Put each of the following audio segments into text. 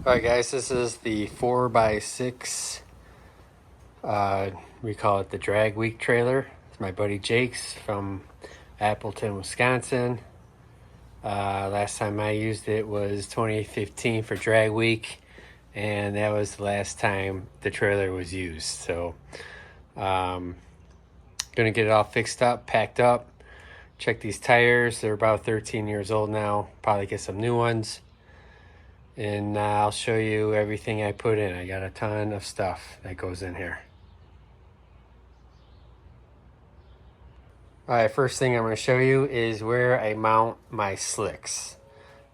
Alright guys, this is the 4x6, we call it the Drag Week trailer. It's my buddy Jake's from Appleton, Wisconsin. Last time I used it was 2015 for Drag Week, and that was the last time the trailer was used. So, gonna get it all fixed up, packed up, check these tires. They're about 13 years old now, probably get some new ones. And I'll show you everything I put in. I got a ton of stuff that goes in here. Alright, first thing I'm going to show you is where I mount my slicks.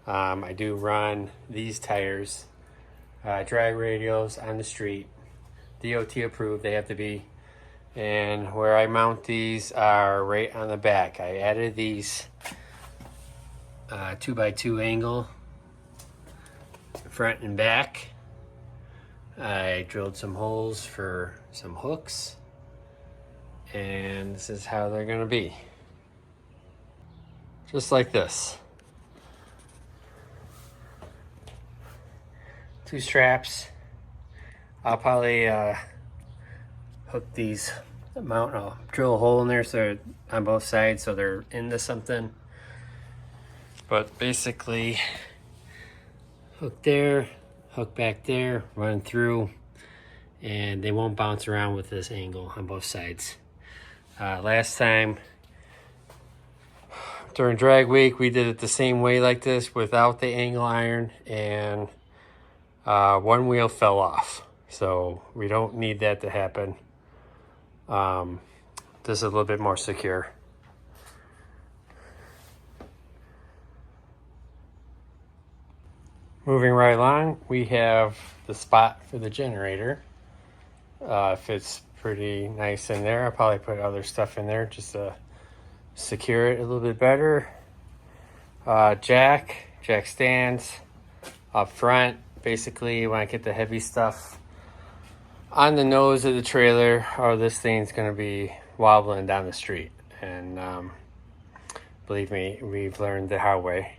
I do run these tires, drag radials on the street, DOT approved, they have to be. And where I mount these are right on the back. I added these 2x2 angle front and back. I drilled some holes for some hooks, and this is how they're going to be. Just like this. 2 straps. I'll probably hook these, I'll drill a hole in there so they're on both sides so they're into something. But basically, hook there, hook back there, run through, and they won't bounce around with this angle on both sides. Last time during drag week, we did it the same way like this without the angle iron, and one wheel fell off. So we don't need that to happen. This is a little bit more secure. Moving right along, we have the spot for the generator. Fits pretty nice in there. I'll probably put other stuff in there just to secure it a little bit better. Jack stands up front. Basically, when I get the heavy stuff on the nose of the trailer, or this thing's gonna be wobbling down the street. And believe me, we've learned the hard way.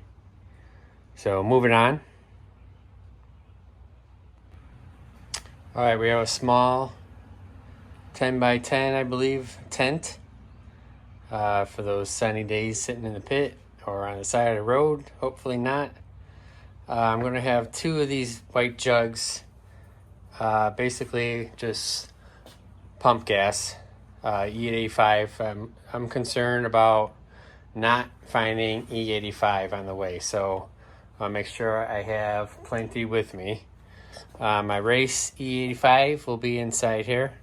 So moving on. All right, we have a small 10x10, I believe, tent for those sunny days sitting in the pit or on the side of the road. Hopefully not. I'm going to have 2 of these white jugs, basically just pump gas, E85. I'm concerned about not finding E85 on the way, so I'll make sure I have plenty with me. My race E85 will be inside here.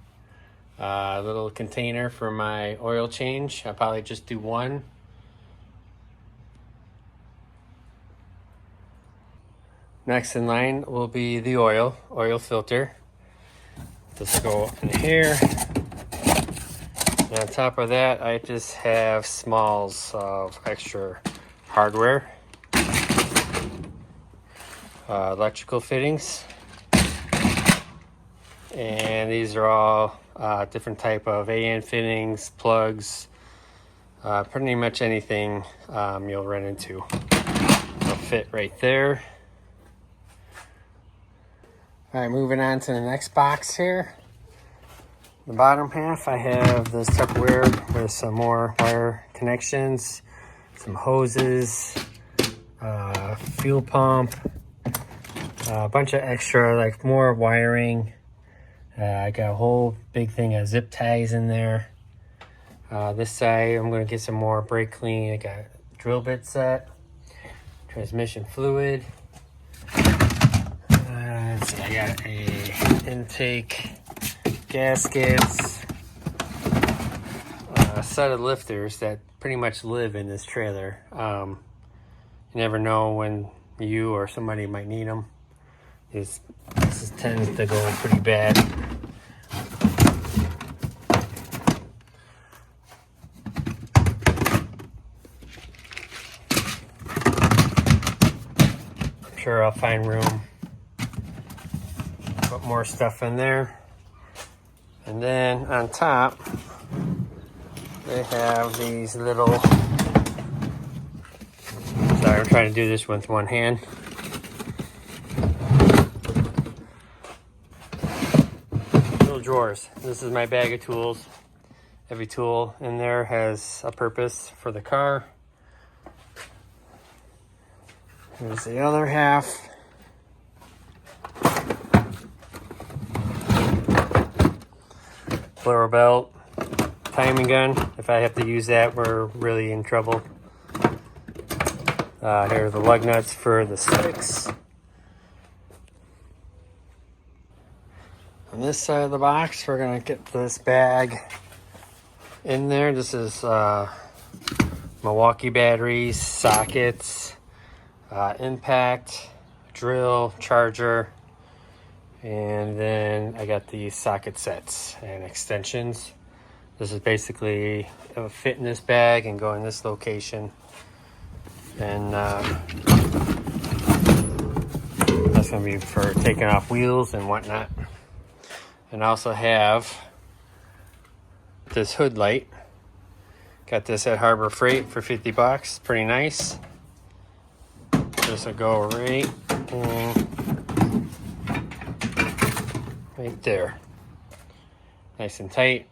A little container for my oil change. I'll probably just do one. Next in line will be the oil filter. This will go in here. And on top of that, I just have smalls of extra hardware. Electrical fittings. And these are all different type of AN fittings, plugs, pretty much anything you'll run into will fit right there. All right, moving on to the next box here. The bottom half, I have this Tupperware with some more wire connections, some hoses, fuel pump, a bunch of extra, like more wiring. I got a whole big thing of zip ties in there. This side, I'm going to get some more brake clean. I got drill bit set, transmission fluid. Let's see, I got a intake gaskets, a set of lifters that pretty much live in this trailer. You never know when you or somebody might need them. This tends to go pretty bad. I'm sure I'll find room. Put more stuff in there. And then on top, they have these little, sorry, I'm trying to do this with one hand. drawers. This is my bag of tools. Every tool in there has a purpose for the car. Here's the other half. Blower belt, timing gun. If I have to use that, we're really in trouble. Here are the lug nuts for the sticks. On this side of the box, we're gonna get this bag in there. This is Milwaukee batteries, sockets, impact, drill, charger, and then I got the socket sets and extensions. This is basically it'll fit in this bag and go in this location. And that's gonna be for taking off wheels and whatnot. And I also have this hood light. Got this at Harbor Freight for 50 bucks. Pretty nice. This will go right there. Nice and tight.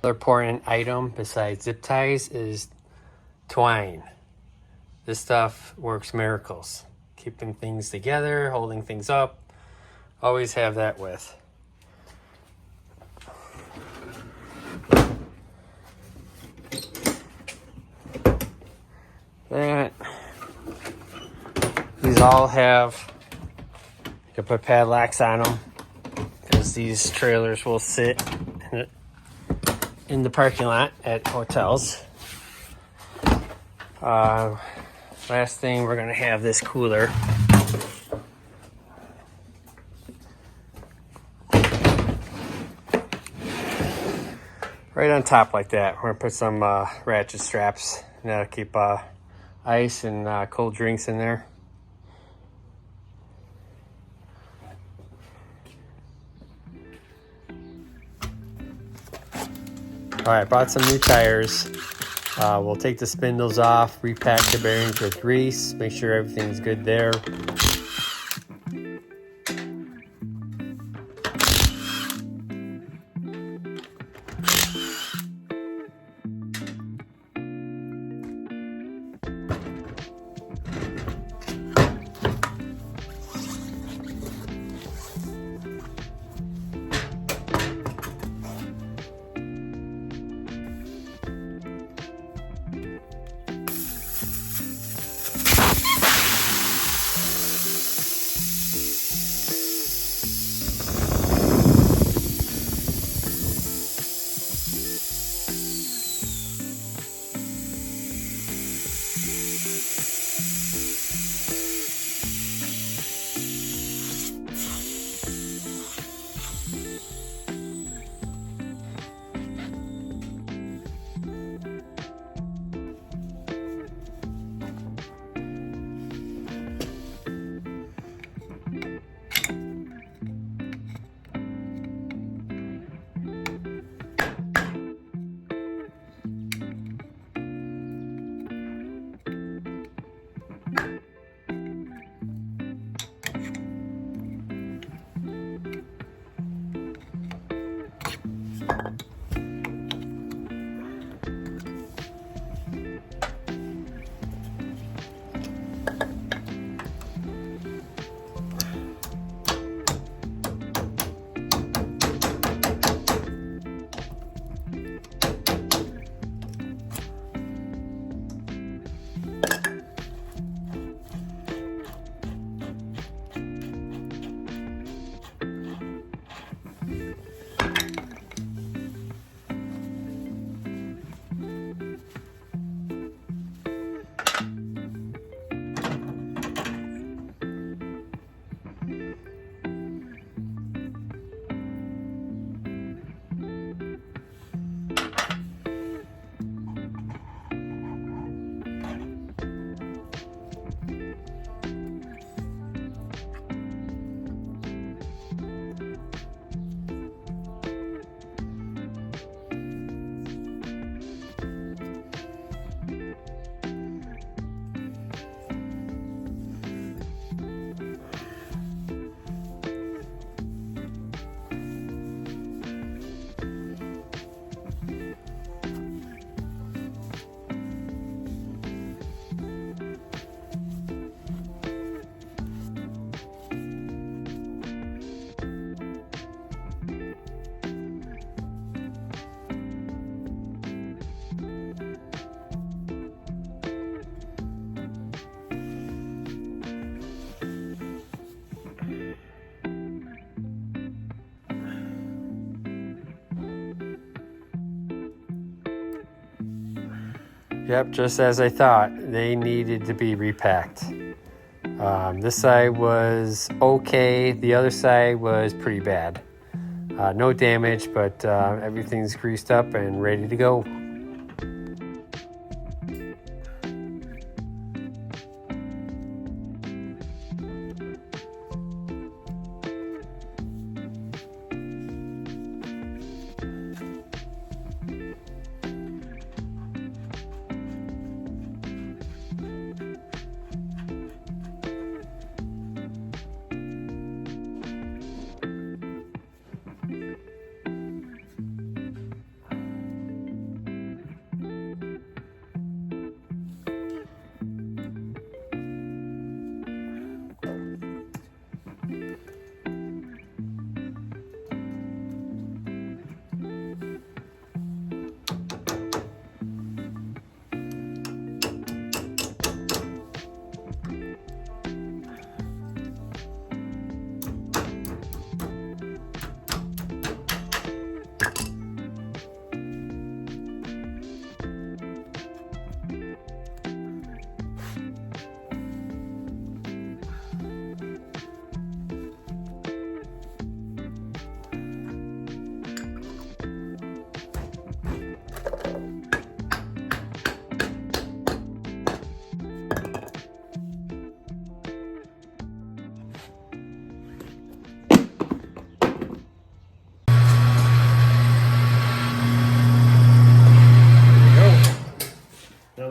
Another important item besides zip ties is twine. This stuff works miracles. Keeping things together, holding things up. Always have that with. These all have, you can put padlocks on them because these trailers will sit in the parking lot at hotels. Last thing, we're gonna have this cooler. Right on top like that. We're gonna put some ratchet straps, and that'll keep ice and cold drinks in there. All right, bought some new tires. We'll take the spindles off, repack the bearings with grease, make sure everything's good there. Yep, just as I thought. They needed to be repacked. This side was okay. The other side was pretty bad. No damage, but everything's greased up and ready to go.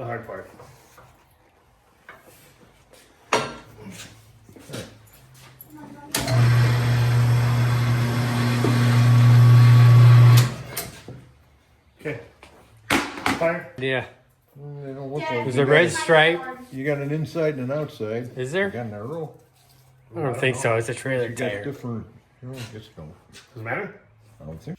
Hard part. Okay. Fire? Yeah. They don't look like There's a red stripe. you got an inside and an outside. Is there? You got an arrow. I don't think so. It's a trailer You got tire. different. I guess no. Doesn't matter? I don't think.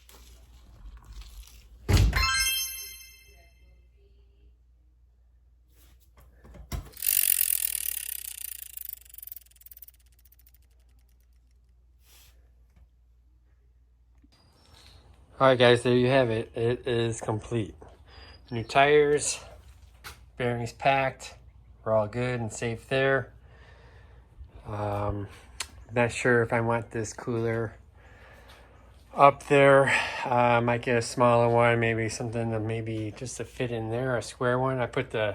Alright guys, there you have it. It is complete. New tires, bearings packed. We're all good and safe there. Not sure if I want this cooler up there. I might get a smaller one, maybe something that maybe just to fit in there, a square one. I put the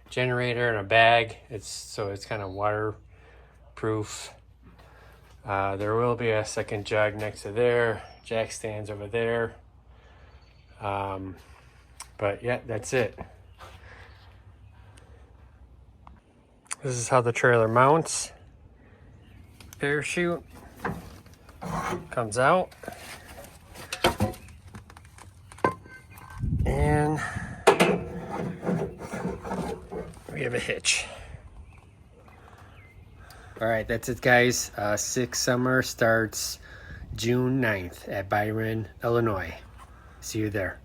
generator in a bag. It's kind of waterproof. There will be a second jug next to there. Jack stands over there. But yeah, that's it. This is how the trailer mounts. Parachute comes out. And we have a hitch. All right, that's it guys. Sixth summer starts June 9th at Byron, Illinois. See you there.